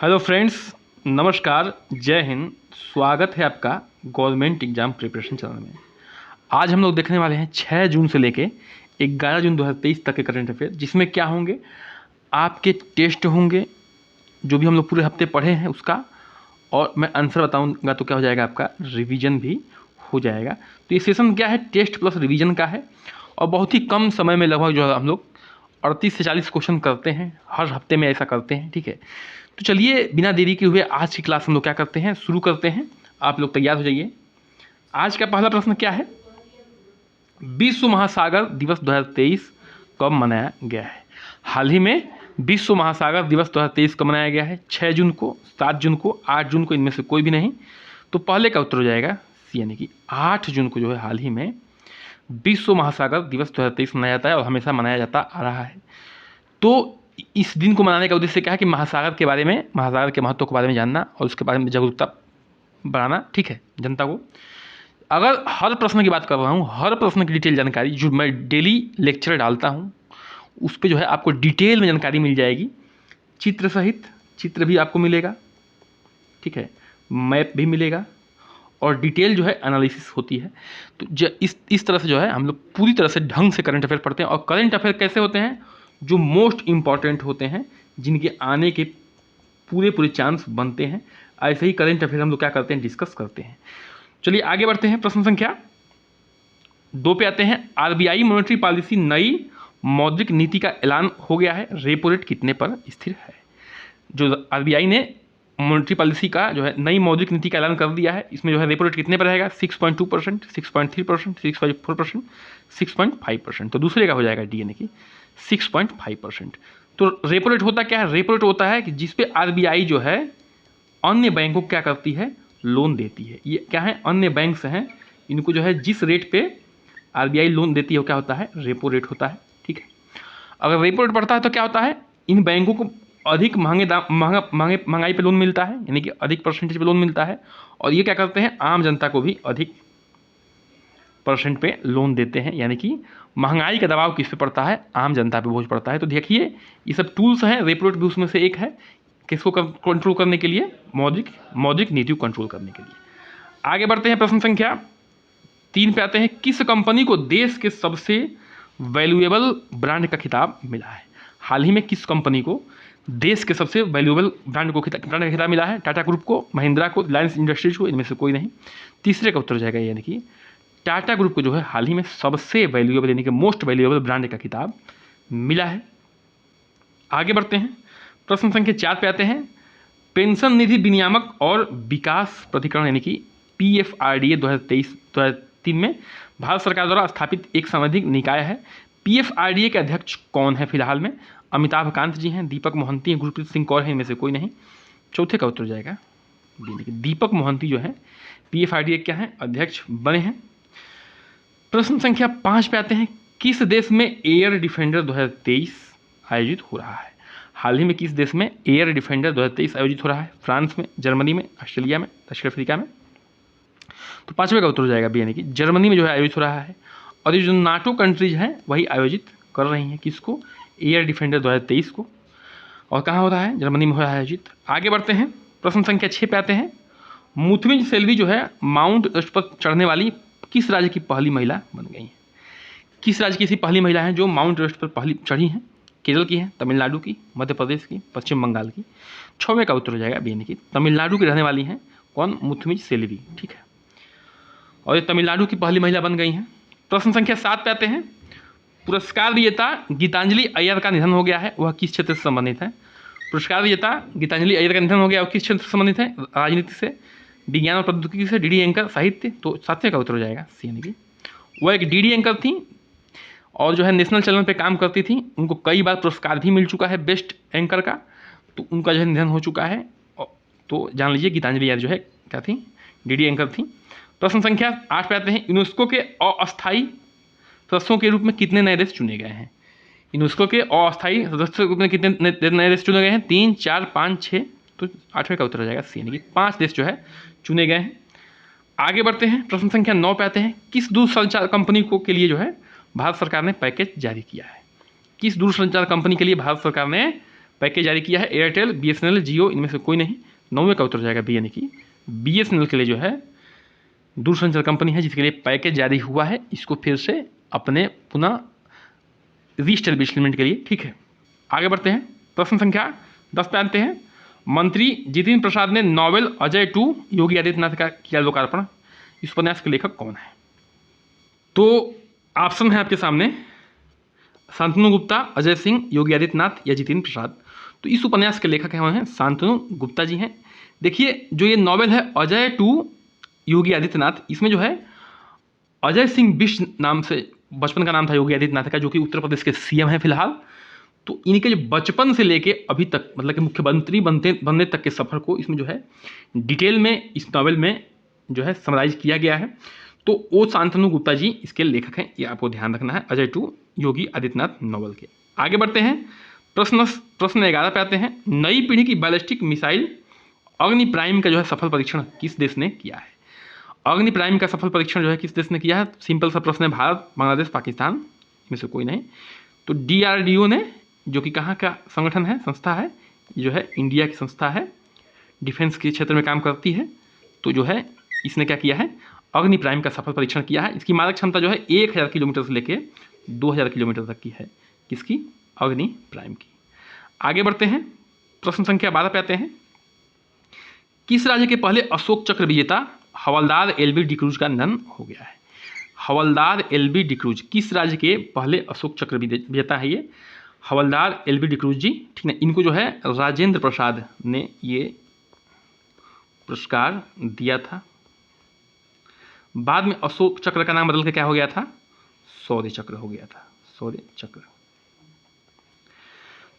Hello friends, नमस्कार, जय हिंद। स्वागत है आपका गवर्नमेंट एग्जाम प्रिपरेशन चैनल में। आज हम लोग देखने वाले हैं 6 जून से लेके 11 जून 2023 तक के करंट अफेयर, जिसमें क्या होंगे, आपके टेस्ट होंगे जो भी हम लोग पूरे हफ्ते पढ़े हैं उसका, और मैं आंसर बताऊंगा तो क्या हो जाएगा, आपका रिवीजन भी हो जाएगा। तो ये सेशन क्या है, टेस्ट प्लस रिवीजन का है, और बहुत ही कम समय में लगभग जो है हम लोग 38 से 40 क्वेश्चन करते हैं, हर हफ्ते में ऐसा करते हैं। ठीक है, तो चलिए बिना देरी के हुए आज की क्लास हम लोग क्या करते हैं, शुरू करते हैं। आप लोग तैयार हो जाइए। आज का पहला प्रश्न क्या है, विश्व महासागर दिवस 2023 कब मनाया गया है। हाल ही में विश्व महासागर दिवस 2023 कब मनाया गया है, 6 जून को, 7 जून को, 8 जून को, इनमें से कोई भी नहीं। तो पहले का उत्तर हो जाएगा सी, यानी कि 8 जून को जो है हाल ही में विश्व महासागर दिवस 2023 मनाया जाता है और हमेशा मनाया जाता आ रहा है। तो इस दिन को मनाने का उद्देश्य क्या है कि महासागर के बारे में, महासागर के महत्व के बारे में जानना और उसके बारे में जागरूकता बढ़ाना। ठीक है, जनता को। अगर हर प्रश्न की बात कर रहा हूँ, हर प्रश्न की डिटेल जानकारी जो मैं डेली लेक्चर डालता हूँ उस पर जो है आपको डिटेल में जानकारी मिल जाएगी, चित्र सहित। चित्र भी आपको मिलेगा, ठीक है, मैप भी मिलेगा, और डिटेल जो है एनालिसिस होती है। तो इस तरह से जो है हम लोग पूरी तरह से ढंग से करंट अफेयर पढ़ते हैं। और करंट अफेयर कैसे होते हैं, जो मोस्ट इम्पॉर्टेंट होते हैं, जिनके आने के पूरे चांस बनते हैं, ऐसे ही करंट अफेयर हम लोग क्या करते हैं, डिस्कस करते हैं। चलिए आगे बढ़ते हैं। प्रश्न संख्या 2 पे आते हैं। आरबीआई मॉनेटरी पॉलिसी नई मौद्रिक नीति का ऐलान हो गया है, रेपो रेट कितने पर स्थिर है। जो आरबीआई ने मॉनेटरी पॉलिसी का जो है नई मौद्रिक नीति का ऐलान कर दिया है, इसमें जो है रेपो रेट कितने पर रहेगा, 6.2%, 6.3%, 6.4%, 6.5%। तो दूसरे का हो जाएगा डी, यानी कि 6.5%। तो रेपो रेट होता क्या है, रेपो रेट होता है कि जिस पे आरबीआई जो है अन्य बैंकों को क्या करती है, लोन देती है। ये क्या है, अन्य बैंक्स हैं, इनको जो है जिस रेट पे आरबीआई लोन देती है वो क्या होता है, रेपो रेट होता है। ठीक है, अगर रेपो रेट बढ़ता है तो क्या होता है, इन बैंकों को अधिक महंगाई पे लोन मिलता है, यानी कि अधिक परसेंटेज पे लोन मिलता है, और ये क्या करते हैं, आम जनता को भी अधिक परसेंट पे लोन देते हैं, यानी कि महंगाई का दबाव किस पे पड़ता है, आम जनता पे बोझ पड़ता है। तो देखिए ये सब टूल्स हैं, रेपो रेट भी उसमें से एक है, किसको कंट्रोल करने के लिए, मौद्रिक नीति को कंट्रोल करने के लिए। आगे बढ़ते हैं। प्रश्न संख्या 3 पे आते हैं। किस कंपनी को देश के सबसे वैल्यूएबल ब्रांड का खिताब मिला है। हाल ही में किस कंपनी को देश के सबसे वैल्यूएबल ब्रांड का खिताब मिला है, टाटा ग्रुप को, महिंद्रा को, रिलायंस इंडस्ट्रीज को, इनमें से कोई नहीं। तीसरे का उत्तर हो जाएगा, यानी कि टाटा ग्रुप को जो है हाल ही में सबसे वैल्यूएबल यानी कि मोस्ट वैल्यूएबल ब्रांड का खिताब मिला है। आगे बढ़ते हैं। प्रश्न संख्या 4 पे आते हैं। पेंशन निधि विनियामक और विकास प्राधिकरण यानी कि पीएफआरडीए 2023-2003 में भारत सरकार द्वारा स्थापित एक संवैधानिक निकाय है। पीएफआरडीए के अध्यक्ष कौन है फिलहाल में, अमिताभ कांत जी हैं, दीपक मोहंती हैं, गुरप्रीत सिंह कौर हैं, इनमें से कोई नहीं। चौथे का उत्तर हो जाएगा दीपक मोहंती जो है पीएफआरडीए क्या है, अध्यक्ष बने हैं। प्रश्न संख्या 5 पे आते हैं। किस देश में एयर डिफेंडर 2023 आयोजित हो रहा है। हाल ही में किस देश में एयर डिफेंडर 2023 आयोजित हो रहा है, फ्रांस में, जर्मनी में, ऑस्ट्रेलिया में, दक्षिण अफ्रीका में। तो 5वें का उत्तर हो जाएगा बी, यानी कि जर्मनी में जो है आयोजित हो रहा है। और ये जो नाटो कंट्रीज हैं वही आयोजित कर रही हैं किसको, एयर डिफेंडर 2023 को। और कहाँ हो रहा है, जर्मनी में हो रहा है आयोजित। आगे बढ़ते हैं। प्रश्न संख्या 6 पे आते हैं। मुथमिज सेल्वी जो है माउंट एवरेस्ट पर चढ़ने वाली किस राज्य की पहली महिला बन गई हैं। किस राज्य की ऐसी पहली महिला हैं जो माउंट एवरेस्ट पर पहली चढ़ी हैं। केरल की है, तमिलनाडु की, मध्य प्रदेश की, पश्चिम बंगाल की। 6वें का उत्तर हो जाएगा बी, यानी कि तमिलनाडु की रहने वाली हैं कौन, मुथमिज सेल्वी। ठीक है, और ये तमिलनाडु की पहली महिला बन गई हैं। प्रश्न संख्या 7 पे आते हैं। पुरस्कार विजेता गीतांजलि अय्यर का निधन हो गया है, वह किस क्षेत्र से संबंधित है। पुरस्कार विजेता गीतांजलि अय्यर का निधन हो गया, वह किस क्षेत्र से संबंधित है, राजनीति से, विज्ञान और प्रौद्योगिकी से, डीडी एंकर, साहित्य। तो 7वें का उत्तर हो जाएगा सी, यानी कि वह एक डीडी एंकर थी और जो है नेशनल चैनल पे काम करती थी। उनको कई बार पुरस्कार भी मिल चुका है बेस्ट एंकर का, तो उनका जो है निधन हो चुका है। तो जान लीजिए गीतांजलि अय्यर जो है क्या थी, डीडी एंकर थी। प्रश्न संख्या 8 पे आते हैं। यूनेस्को के अस्थायी सदस्यों के रूप में कितने नए देश चुने गए हैं। यूनेस्को के अस्थायी सदस्य के रूप में कितने नए देश चुने गए हैं, 3, 4, 5, 6। तो 8वें का उत्तर हो जाएगा सी, यानी कि 5 देश जो है चुने गए हैं। आगे बढ़ते हैं। प्रश्न संख्या 9 पे आते हैं। किस दूरसंचार कंपनी को के लिए जो है भारत सरकार ने पैकेज जारी किया है। किस दूरसंचार कंपनी के लिए भारत सरकार ने पैकेज जारी किया है? एयरटेल, BSNL, जियो, इनमें से कोई नहीं। 9वें का उत्तर हो जाएगा बी, यानी कि BSNL के लिए जो है दूरसंचार कंपनी है जिसके लिए पैकेज जारी हुआ है, इसको फिर से अपने पुनः रीस्टेब्लिशमेंट के लिए, ठीक है। आगे बढ़ते हैं, प्रश्न संख्या 10 पे आते हैं। मंत्री जितेंद्र प्रसाद ने नॉवेल अजय 2 योगी आदित्यनाथ का किया लोकार्पण। इस उपन्यास के लेखक कौन है? तो ऑप्शन है आपके सामने, शांतनु गुप्ता, अजय सिंह, योगी आदित्यनाथ या जितेंद्र प्रसाद। तो इस उपन्यास के लेखक हैं शांतनु गुप्ता जी हैं। देखिए, जो ये नॉवेल है अजय 2 योगी आदित्यनाथ, इसमें जो है अजय सिंह बिष्ट नाम से बचपन का नाम था योगी आदित्यनाथ का, जो कि उत्तर प्रदेश के CM हैं फिलहाल। तो इनके जो बचपन से लेके अभी तक, मतलब कि मुख्यमंत्री बनने तक के सफ़र को इसमें जो है डिटेल में इस नॉवेल में जो है समराइज किया गया है। तो वो शांतनु गुप्ता जी इसके लेखक हैं, ये आपको ध्यान रखना है, अजय 2 योगी आदित्यनाथ नॉवल के। आगे बढ़ते हैं, प्रश्न 11 पे आते हैं। नई पीढ़ी की बैलिस्टिक मिसाइल अग्नि प्राइम का जो है सफल परीक्षण किस देश ने किया है? अग्नि प्राइम का सफल परीक्षण जो है किस देश ने किया है? सिंपल सा प्रश्न है, भारत, बांग्लादेश, पाकिस्तान, इनमें से कोई नहीं। तो DRDO ने, जो कि कहाँ का संगठन है, संस्था है, जो है इंडिया की संस्था है, डिफेंस के क्षेत्र में काम करती है। तो जो है इसने क्या किया है, अग्नि प्राइम का सफल परीक्षण किया है। इसकी मारक क्षमता जो है 1000 किलोमीटर से लेकर 2000 किलोमीटर तक की है। किसकी? अग्नि प्राइम की। आगे बढ़ते हैं, प्रश्न संख्या 12 पे आते हैं। किस राज्य के पहले अशोक चक्र विजेता हवलदार LB डिक्रूज का निधन हो गया है? हवलदार LB डिक्रूज किस राज्य के पहले अशोक चक्र विजेता है? ये हवलदार LB डिक्रूज जी, ठीक है। इनको जो है राजेंद्र प्रसाद ने ये पुरस्कार दिया था। बाद में अशोक चक्र का नाम बदल के क्या हो गया था? शौर्य चक्र हो गया था, शौर्य चक्र।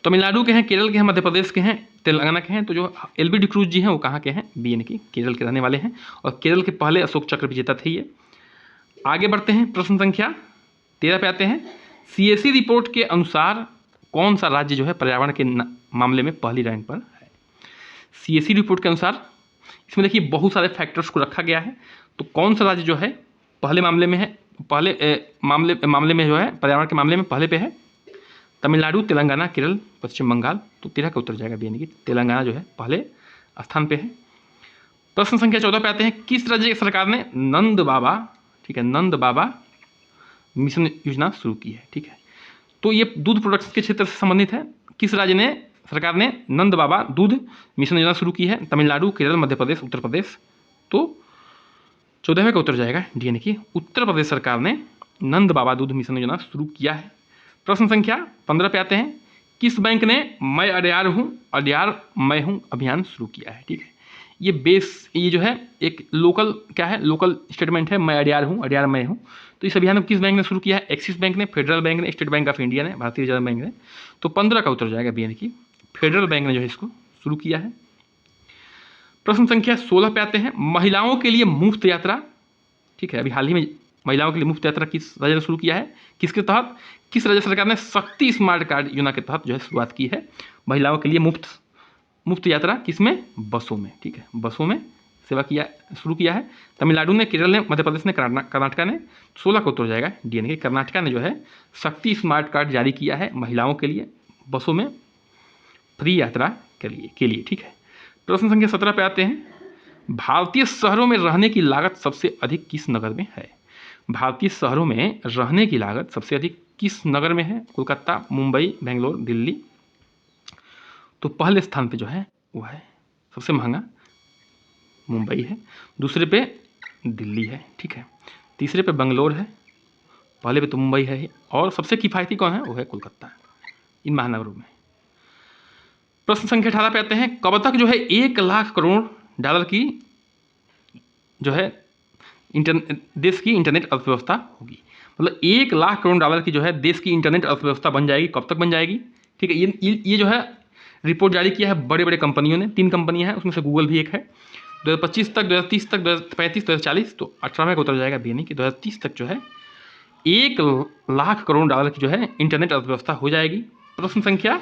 तमिलनाडु के हैं, केरल के हैं, मध्य प्रदेश के हैं, तेलंगाना के हैं। तो जो LB डिक्रूज जी हैं वो कहाँ के हैं? बी, यानी कि केरल के रहने वाले हैं, और केरल के पहले अशोक चक्र विजेता थे ये। आगे बढ़ते हैं, प्रश्न संख्या 13 पे आते हैं। CAC रिपोर्ट के अनुसार कौन सा राज्य जो है पर्यावरण के मामले में पहली रैंक पर है? CAC रिपोर्ट के अनुसार इसमें देखिए बहुत सारे फैक्टर्स को रखा गया है। तो कौन सा राज्य जो है पहले मामले में है, मामले में जो है पर्यावरण के मामले में पहले पे है? तमिलनाडु, तेलंगाना, केरल, पश्चिम बंगाल। तो 13 का उत्तर जाएगा बी, यानी कि तेलंगाना जो है पहले स्थान पे है। प्रश्न संख्या 14 पे आते हैं। किस राज्य सरकार ने नंद बाबा, ठीक है, नंद बाबा मिशन योजना शुरू की है? ठीक है, तो ये दूध प्रोडक्ट्स के क्षेत्र से संबंधित है। किस राज्य ने, सरकार ने नंद बाबा दूध मिशन योजना शुरू की है? तमिलनाडु, केरल, मध्य प्रदेश, उत्तर प्रदेश। तो 14वें का उत्तर जाएगा डी, यानी कि उत्तर प्रदेश सरकार ने नंद बाबा दूध मिशन योजना शुरू किया है। प्रश्न संख्या 15 पे आते हैं। किस बैंक ने मैं अडियार हूँ, अडियार मैं हूँ अभियान शुरू किया है? ठीक है, ये जो है एक लोकल क्या है, लोकल स्टेटमेंट है, मैं अडियार हूँ, अडियार मैं हूँ। तो इस अभियान को किस बैंक ने शुरू किया है? एक्सिस बैंक ने, फेडरल बैंक ने, स्टेट बैंक ऑफ इंडिया ने, भारतीय रिजर्व बैंक ने। तो 15 का उत्तर जाएगा बी, यानी कि फेडरल बैंक ने जो है इसको शुरू किया है। प्रश्न संख्या 16 पे आते हैं। महिलाओं के लिए मुफ्त यात्रा, ठीक है, अभी हाल ही में महिलाओं के लिए मुफ्त यात्रा किस राज्य ने शुरू किया है? किसके तहत? किस राज्य सरकार ने शक्ति स्मार्ट कार्ड योजना के तहत जो है शुरुआत की है महिलाओं के लिए मुफ्त यात्रा? किसमें? बसों में, ठीक है, बसों में सेवा शुरू किया है। तमिलनाडु ने, केरल ने, मध्य प्रदेश ने, कर्नाटका ने। 16 को उत्तर जाएगा डी, यानी कि कर्नाटका ने जो है शक्ति स्मार्ट कार्ड जारी किया है महिलाओं के लिए बसों में फ्री यात्रा के लिए, ठीक है। प्रश्न संख्या 17 पे आते हैं। भारतीय शहरों में रहने की लागत सबसे अधिक किस नगर में है? भारतीय शहरों में रहने की लागत सबसे अधिक किस नगर में है? कोलकाता, मुंबई, बेंगलोर, दिल्ली। तो पहले स्थान पे जो है वो है सबसे महंगा मुंबई है, दूसरे पे दिल्ली है, ठीक है, तीसरे पे बेंगलोर है, पहले पे तो मुंबई है, और सबसे किफ़ायती कौन है? वो है कोलकाता, इन महानगरों में। प्रश्न संख्या 18 पे आते हैं। कब तक जो है 1 लाख करोड़ डॉलर की जो है देश की इंटरनेट अर्थव्यवस्था होगी? मतलब 1 लाख करोड़ डॉलर की जो है देश की इंटरनेट अर्थव्यवस्था बन जाएगी। कब तक बन जाएगी? ठीक है, ये जो है रिपोर्ट जारी किया है बड़े बड़े कंपनियों ने, 3 कंपनियां हैं, उसमें से गूगल भी एक है। 2025 तक, 2030 तक, 2035, 2040। तो 18वें का उत्तर जाएगा बी, यानी कि 2030 तक जो है 1 लाख करोड़ डॉलर की जो है इंटरनेट अर्थव्यवस्था हो जाएगी। प्रश्न संख्या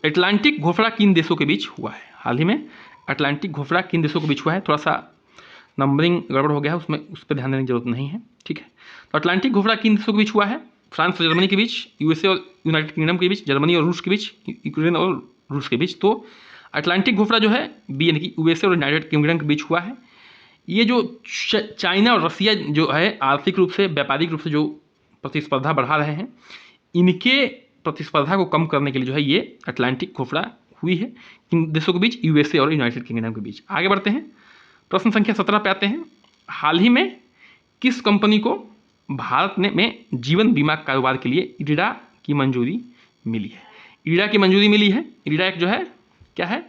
अटलांटिक घोफड़ा किन देशों के बीच हुआ है? हाल ही में अटलांटिक घोफड़ा किन देशों के बीच हुआ है? थोड़ा सा नंबरिंग गड़बड़ हो गया है, उसमें उस पर ध्यान देने की जरूरत नहीं है, ठीक है। तो अटलांटिक घोफड़ा किन देशों के बीच हुआ है? फ्रांस और जर्मनी के बीच, यूएसए और यूनाइटेड किंगडम के बीच, जर्मनी और रूस के बीच, यूक्रेन और रूस के बीच। तो अटलांटिक घोफड़ा जो है बी यानी कि यूएसए और यूनाइटेड किंगडम के बीच हुआ है। ये जो चाइना और रसिया जो है आर्थिक रूप से, व्यापारिक रूप से जो प्रतिस्पर्धा बढ़ा रहे हैं, इनके प्रतिस्पर्धा को कम करने के लिए जो है ये अटलांटिक घोफड़ा हुई है इन देशों के बीच, यूएसए और यूनाइटेड किंगडम के बीच। आगे बढ़ते हैं, प्रश्न संख्या 17 पे आते हैं। हाल ही में किस कंपनी को भारत में जीवन बीमा कारोबार के लिए इरडा की मंजूरी मिली है? इरडा की मंजूरी मिली है। इरडा एक जो है क्या है,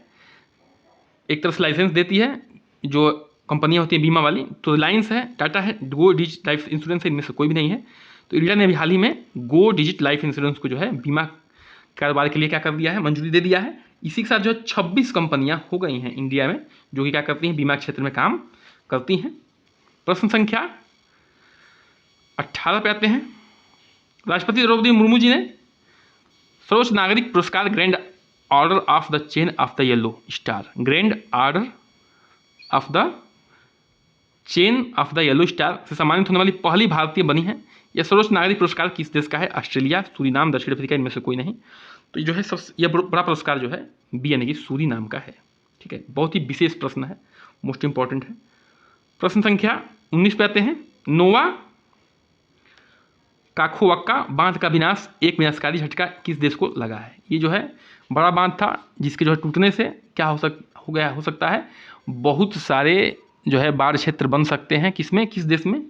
एक तरह से लाइसेंस देती है जो कंपनियां होती हैं बीमा वाली। तो रिलायंस है, टाटा है, गो डिजिट लाइफ इंश्योरेंस है, इनमें से कोई भी नहीं है। तो इरडा ने अभी हाल ही में गो डिजिट लाइफ इंश्योरेंस को जो है बीमा कारोबार के लिए क्या कर दिया है, मंजूरी दे दिया है। इसी के साथ जो है 26 कंपनियां हो गई हैं इंडिया में जो कि क्या करती हैं, बीमा क्षेत्र में काम करती हैं। प्रश्न संख्या 18 पे आते हैं। राष्ट्रपति द्रौपदी मुर्मू जी ने सर्वोच्च नागरिक पुरस्कार grand order of the chain of the yellow star, grand order of the chain of the yellow star से सम्मानित होने वाली पहली भारतीय बनी है। यह सर्वोच्च नागरिक पुरस्कार किस देश का है? ऑस्ट्रेलिया, सूरीनाम, दक्षिण अफ्रीका, इनमें से कोई नहीं। तो ये जो है सबसे यह बड़ा पुरस्कार जो है बी यानी कि सूरीनाम का है। ठीक है, बहुत ही विशेष प्रश्न है, मोस्ट इंपॉर्टेंट है। प्रश्न संख्या 19 पे आते हैं। नोवा काखोवक्का बांध का विनाश, एक विनाशकारी झटका किस देश को लगा है? ये जो है बड़ा बांध था जिसके जो है टूटने से क्या हो सकता है, बहुत सारे जो है बाढ़ क्षेत्र बन सकते हैं। किसमें, किस देश में?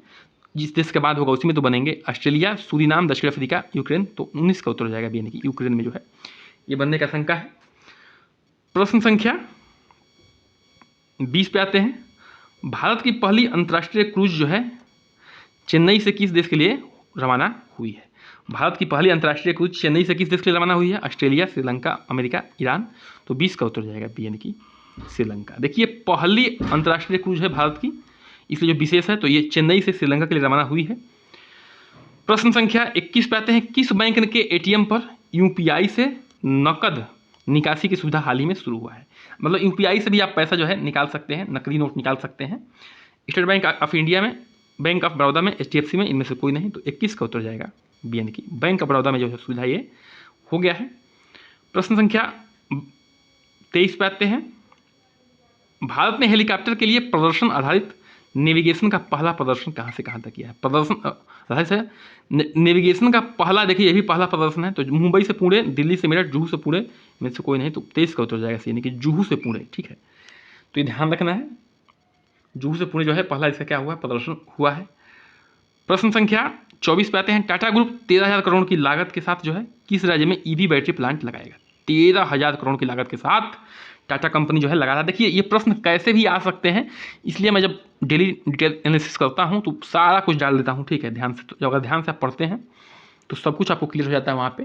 जिस देश के बाद होगा उसी में तो बनेंगे। ऑस्ट्रेलिया, सूरीनाम, दक्षिण अफ्रीका, यूक्रेन। तो 19 का उत्तर हो जाएगा बी यानी कि यूक्रेन में जो है ये बनने का आशंका है। प्रश्न संख्या 20 पे आते हैं। भारत की पहली अंतर्राष्ट्रीय क्रूज जो है चेन्नई से किस देश के लिए रवाना हुई है? भारत की पहली अंतर्राष्ट्रीय क्रूज चेन्नई से किस देश के लिए रवाना हुई है? Australia, Sri Lanka, America, Iran. तो 20 का उत्तर हो जाएगा बी यानी कि श्रीलंका। देखिए पहली अंतर्राष्ट्रीय क्रूज है भारत की, इसलिए जो विशेष है तो ये चेन्नई से श्रीलंका के लिए रवाना हुई है। प्रश्न संख्या 21 पे आते हैं। किस बैंक के एटीएम पर यूपीआई से नकद निकासी की सुविधा हाल ही में शुरू हुआ है? मतलब यूपीआई से भी आप पैसा जो है निकाल सकते हैं, नकली नोट निकाल सकते हैं। स्टेट बैंक ऑफ इंडिया में, बैंक ऑफ बड़ौदा में, एचडीएफसी में, इनमें से कोई नहीं। तो 21 का उत्तर जाएगा बी यानी कि बैंक ऑफ बड़ौदा में जो है सुविधा ये हो गया है। प्रश्न संख्या 23 पे आते हैं। भारत ने हेलीकॉप्टर के लिए प्रदर्शन आधारित नेविगेशन का पहला प्रदर्शन कहाँ से कहाँ तक किया है? प्रदर्शन आधारित है नेविगेशन का पहला, देखिए ये भी पहला प्रदर्शन है। तो मुंबई से पुणे, दिल्ली से मेरठ, जुहू से पुणे में से कोई नहीं। तो 23 का उत्तर जाएगा यानी कि जुहू से पुणे। ठीक है, तो ये ध्यान रखना है, जुहू से पुणे जो है पहला इसका क्या हुआ, प्रदर्शन हुआ है। प्रश्न संख्या 24 पे आते हैं। टाटा ग्रुप 13,000 करोड़ की लागत के साथ जो है किस राज्य में ईवी बैटरी प्लांट लगाएगा? 13,000 करोड़ की लागत के साथ टाटा कंपनी जो है लगा रहा है। देखिए ये प्रश्न कैसे भी आ सकते हैं, इसलिए मैं जब डेली डिटेल एनालिसिस करता हूं तो सारा कुछ डाल देता हूं। ठीक है, ध्यान से, तो अगर ध्यान से आप पढ़ते हैं तो सब कुछ आपको क्लियर हो जाता है वहाँ पे।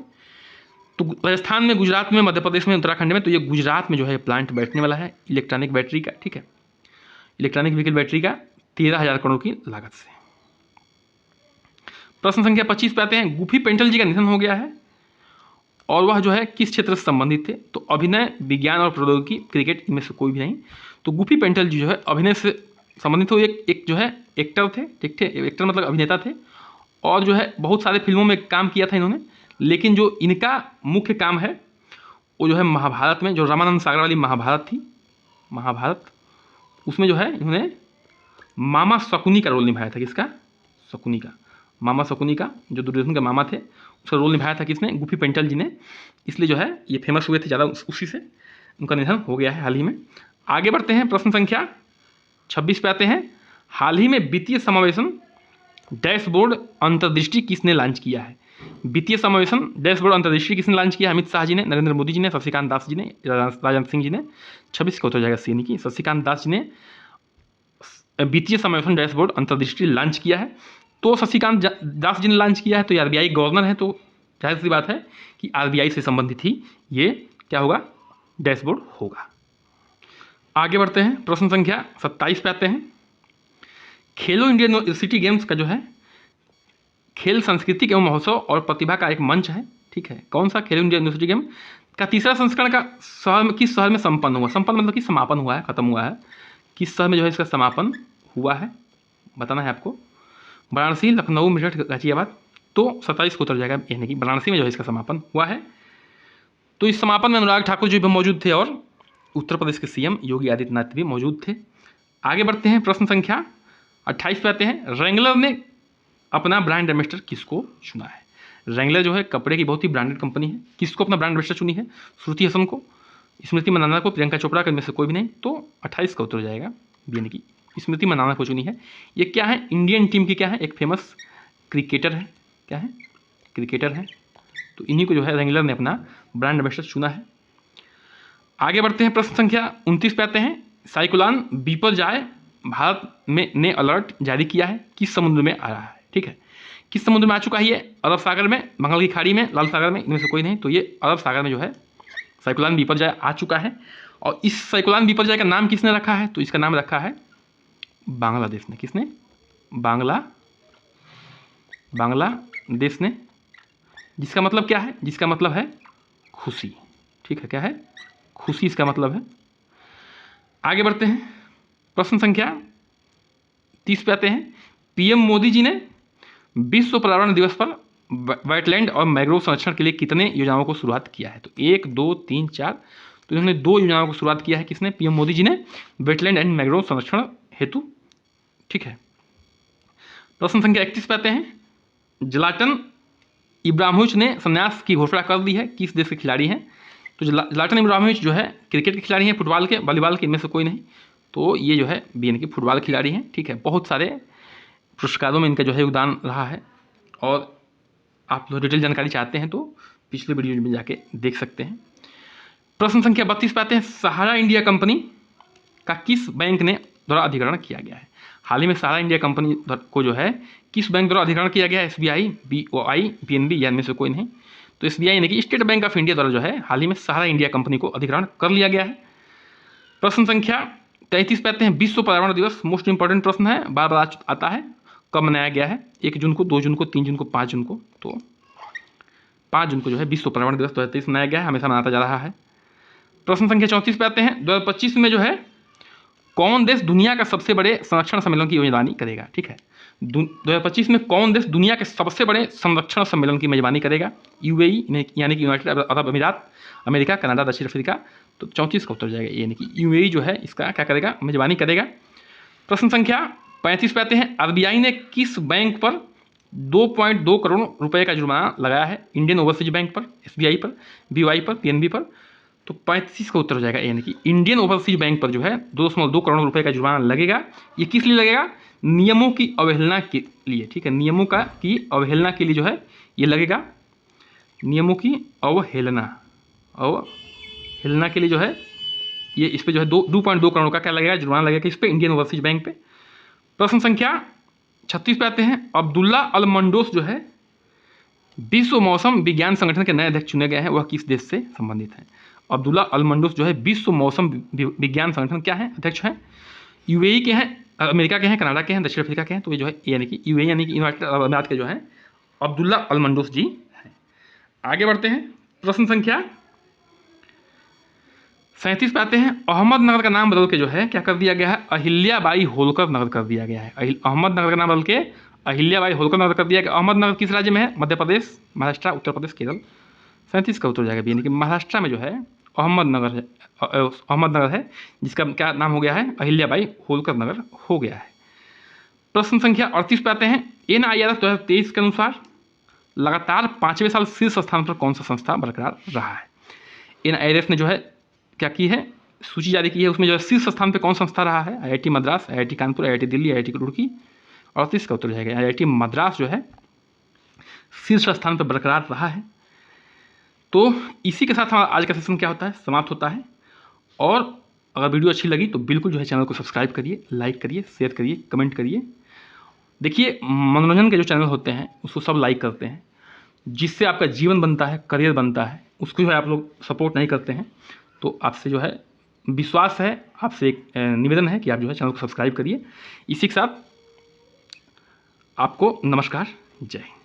तो राजस्थान में, गुजरात में, मध्य प्रदेश में, उत्तराखंड में, तो ये गुजरात में जो है प्लांट बैठने वाला है इलेक्ट्रॉनिक बैटरी का। ठीक है, इलेक्ट्रॉनिक व्हीकल बैटरी का 13,000 करोड़ की लागत से। प्रश्न संख्या 25 पे आते हैं। गुफी पेंटल जी का निधन हो गया है और वह जो है किस क्षेत्र से संबंधित थे? तो अभिनय, विज्ञान और प्रौद्योगिकी, क्रिकेट, इनमें से कोई भी नहीं। तो गुफी पेंटल जी जो है अभिनय से संबंधित हो, एक जो है एक्टर थे। ठीक थे, एक्टर मतलब अभिनेता थे और जो है बहुत सारे फिल्मों में काम किया था इन्होंने। लेकिन जो इनका मुख्य काम है वो जो है महाभारत में, जो रामानंद सागर वाली महाभारत थी, महाभारत, उसमें जो है इन्होंने मामा शकुनी का रोल निभाया था। किसका? शकुनी का, मामा शकुनी का, जो दुर्योधन के मामा थे, उसका रोल निभाया था किसने? गुफी पेंटल जी ने। इसलिए जो है ये फेमस हुए थे ज़्यादा, उसी से उनका निधन हो गया है हाल ही में। आगे बढ़ते हैं, प्रश्न संख्या 26 पे आते हैं। हाल ही में वित्तीय समावेशन डैशबोर्ड अंतर्दृष्टि किसने लॉन्च किया है? वित्तीय समावेशन डैशबोर्ड अंतर्दृष्टि किसने लॉन्च किया? अमित शाह जी ने, नरेंद्र मोदी जी ने, शशिकांत दास जी ने, राजनाथ सिंह जी ने। 26 का उत्तर जाएगा सी यानी कि शशिकांत दास जी ने वित्तीय समावेशन डैशबोर्ड अंतर्दृष्टि लॉन्च किया है। तो शशिकांत दास जी ने लॉन्च किया है, तो आरबीआई गवर्नर है, तो जाहिर सी बात है कि आरबीआई से संबंधित ही ये क्या होगा, डैशबोर्ड होगा। आगे बढ़ते हैं, प्रश्न संख्या 27 पे आते हैं। खेलो इंडिया यूनिवर्सिटी गेम्स का जो है खेल सांस्कृतिक एवं महोत्सव और प्रतिभा का एक मंच है। ठीक है, कौन सा? खेलो इंडिया यूनिवर्सिटी गेम का तीसरा संस्करण का किस शहर में संपन्न हुआ? संपन्न मतलब कि समापन हुआ है, खत्म हुआ है। किस शहर में जो है इसका समापन हुआ है बताना है आपको। वाराणसी, लखनऊ, मेरठ, गाजियाबाद। तो 27 को उतर जाएगा, यानी कि वाराणसी में जो है इसका समापन हुआ है। तो इस समापन में अनुराग ठाकुर जी भी मौजूद थे और उत्तर प्रदेश के सीएम योगी आदित्यनाथ भी मौजूद थे। आगे बढ़ते हैं, प्रश्न संख्या 28 पे आते हैं। रैंगलर ने अपना ब्रांड एम्बेसडर किसको चुना है? रैंगलर जो है कपड़े की बहुत ही ब्रांडेड कंपनी है, किसको अपना ब्रांड एम्बेसडर चुनी है? श्रुति हसन को, स्मृति मंदाना को, प्रियंका चोपड़ा को, इनमें से कोई भी नहीं। तो 28 का उत्तर हो जाएगा, यानी कि स्मृति मंदाना को चुनी है। ये क्या है? इंडियन टीम की क्या है? एक फेमस क्रिकेटर है। क्या है? क्रिकेटर है। तो इन्हीं को जो है रैंगलर ने अपना ब्रांड एम्बेसडर चुना है। आगे बढ़ते हैं, प्रश्न संख्या 29 पे आते हैं। साइक्लोन बिपरजॉय भारत में ने अलर्ट जारी किया है, किस समुद्र में आ रहा है? ठीक है, किस समुद्र में आ चुका है ये? अरब सागर में, बंगाल की खाड़ी में, लाल सागर में, इनमें से कोई नहीं। तो ये अरब सागर में जो है साइक्लोन बिपरजॉय आ चुका है। और इस साइक्लोन बिपरजॉय का नाम किसने रखा है? तो इसका नाम रखा है बांग्लादेश ने। किसने? बांग्लादेश ने, जिसका मतलब क्या है? जिसका मतलब है खुशी। ठीक है, क्या है? खुशी इसका मतलब है। आगे बढ़ते हैं, प्रश्न संख्या 30 पे आते हैं। पीएम मोदी जी ने विश्व पर्यावरण दिवस पर वेटलैंड और मैंग्रोव संरक्षण के लिए कितने योजनाओं को शुरुआत किया है? तो 1, 2, 3, 4। तो इन्होंने 2 योजनाओं को शुरुआत किया है। किसने? पीएम मोदी जी ने, वेटलैंड एंड मैंग्रोव संरक्षण हेतु। ठीक है, प्रश्न संख्या 31 पे आते हैं। ज़्लाटन इब्राहिमोविच ने संन्यास की घोषणा कर दी है, किस देश के खिलाड़ी हैं? तो ज़्लाटन इब्राहिमोविच जो है क्रिकेट के खिलाड़ी हैं, फुटबॉल के, वॉलीबॉल के, इनमें से कोई नहीं। तो ये जो है बीएन के फुटबॉल खिलाड़ी हैं। ठीक है, बहुत सारे पुरस्कारों में इनका जो है योगदान रहा है। और आप लोग डिटेल जानकारी चाहते हैं तो पिछले वीडियो में जाके देख सकते हैं। प्रश्न संख्या 32 पे आते हैं। सहारा इंडिया कंपनी का किस बैंक ने द्वारा अधिग्रहण किया गया है? हाल ही में सहारा इंडिया कंपनी को जो है किस बैंक द्वारा अधिग्रहण किया गया है? एसबीआई, बीओआई, पीएनबी, या इनमें से कोई नहीं। तो एसबीआई यानी कि स्टेट बैंक ऑफ इंडिया द्वारा जो है हाल ही में सहारा इंडिया कंपनी को अधिग्रहण कर लिया गया है। प्रश्न संख्या 33 पे आते हैं। विश्व पर्यावरण दिवस मोस्ट इंपॉर्टेंट प्रश्न है, बार बार आता है। कब मनाया गया है? 1 जून को, 2 जून को, 3 जून को, 5 जून को। तो 5 जून को जो है विश्व पर्यावरण दिवस 2023 मनाया गया है, हमेशा मनाता जा रहा है। प्रश्न संख्या 34 पे आते हैं। 2025 में जो है कौन देश दुनिया का सबसे बड़े संरक्षण सम्मेलन की मेजबानी करेगा? ठीक है, 2025 में कौन देश दुनिया के सबसे बड़े संरक्षण सम्मेलन की मेजबानी करेगा? यूएई यानी कि यूनाइटेड अरब अमीरात, अमेरिका, कनाडा, दक्षिण अफ्रीका। तो 34 का उत्तर जाएगा, यानी कि यूएई जो है इसका क्या करेगा? मेजबानी करेगा। प्रश्न संख्या 35 पे आते हैं। आरबीआई ने किस बैंक पर 2.2 करोड़ रुपए का जुर्माना लगाया है? इंडियन ओवरसीज बैंक पर, एसबीआई पर, बीओआई पर, पीएनबी पर। तो 35 का उत्तर हो जाएगा, यानी कि इंडियन ओवरसीज बैंक पर जो है 2.2 करोड़ रुपए का जुर्माना लगेगा। ये किस लिए लगेगा? नियमों की अवहेलना के लिए। ठीक है, नियमों की अवहेलना के लिए जो है ये लगेगा। नियमों की अवहेलना के लिए जो है ये इस पर जो है 2.2 करोड़ का क्या लगेगा? जुर्माना लगेगा। इस पर इंडियन ओवरसीज बैंक पे। प्रश्न संख्या 36 पे आते हैं। अब्दुल्ला अल मंडोस जो है विश्व मौसम विज्ञान संगठन के नए अध्यक्ष चुने गए हैं, वह किस देश से संबंधित हैं? अब्दुल्ला अल मंडोस जो है विश्व मौसम विज्ञान संगठन क्या है? अध्यक्ष हैं। यूएई के हैं, अमेरिका के हैं, कनाडा के हैं, दक्षिण अफ्रीका के हैं। तो ये जो है यानी कि यूएई यानी कि यूनाइटेड अरब अमीरात के जो है अब्दुल्ला अल मंडोस जी हैं। आगे बढ़ते हैं, प्रश्न संख्या 37 पे आते हैं। अहमदनगर का नाम बदल के जो है क्या कर दिया गया है? अहिल्याबाई होलकर नगर कर दिया गया है। अहमदनगर का नाम बदल के अहिल्याबाई होलकर नगर कर दिया गया। अहमदनगर किस राज्य में है? मध्य प्रदेश, महाराष्ट्र, उत्तर प्रदेश, केरल। 37 का उत्तर जाएगा, यानी कि महाराष्ट्र में जो है अहमदनगर है, जिसका क्या नाम हो गया है? अहिल्याबाई होलकर नगर हो गया है। प्रश्न संख्या 38 पे आते हैं। NIRF 2023 के अनुसार लगातार 5वें साल शीर्ष स्थान पर कौन सा संस्था बरकरार रहा है? NIRF ने जो है क्या की है? सूची जारी की है, उसमें जो है शीर्ष स्थान पर कौन संस्था रहा है? IIT Madras, IIT Kanpur, IIT Delhi, IIT Roorkee. 38 का उत्तर जाएगा, IIT मद्रास जो है शीर्ष स्थान पर बरकरार रहा है। तो इसी के साथ हमारा आज का सेशन क्या होता है? समाप्त होता है। और अगर वीडियो अच्छी लगी तो बिल्कुल जो है चैनल को सब्सक्राइब करिए, लाइक करिए, शेयर करिए, कमेंट करिए। देखिए, मनोरंजन के जो चैनल होते हैं उसको सब लाइक करते हैं, जिससे आपका जीवन बनता है, करियर बनता है, उसको जो है आप लोग सपोर्ट नहीं करते हैं। तो आपसे जो है विश्वास है, आपसे एक निवेदन है कि आप जो है चैनल को सब्सक्राइब करिए। इसी के साथ आपको नमस्कार, जय हिंद।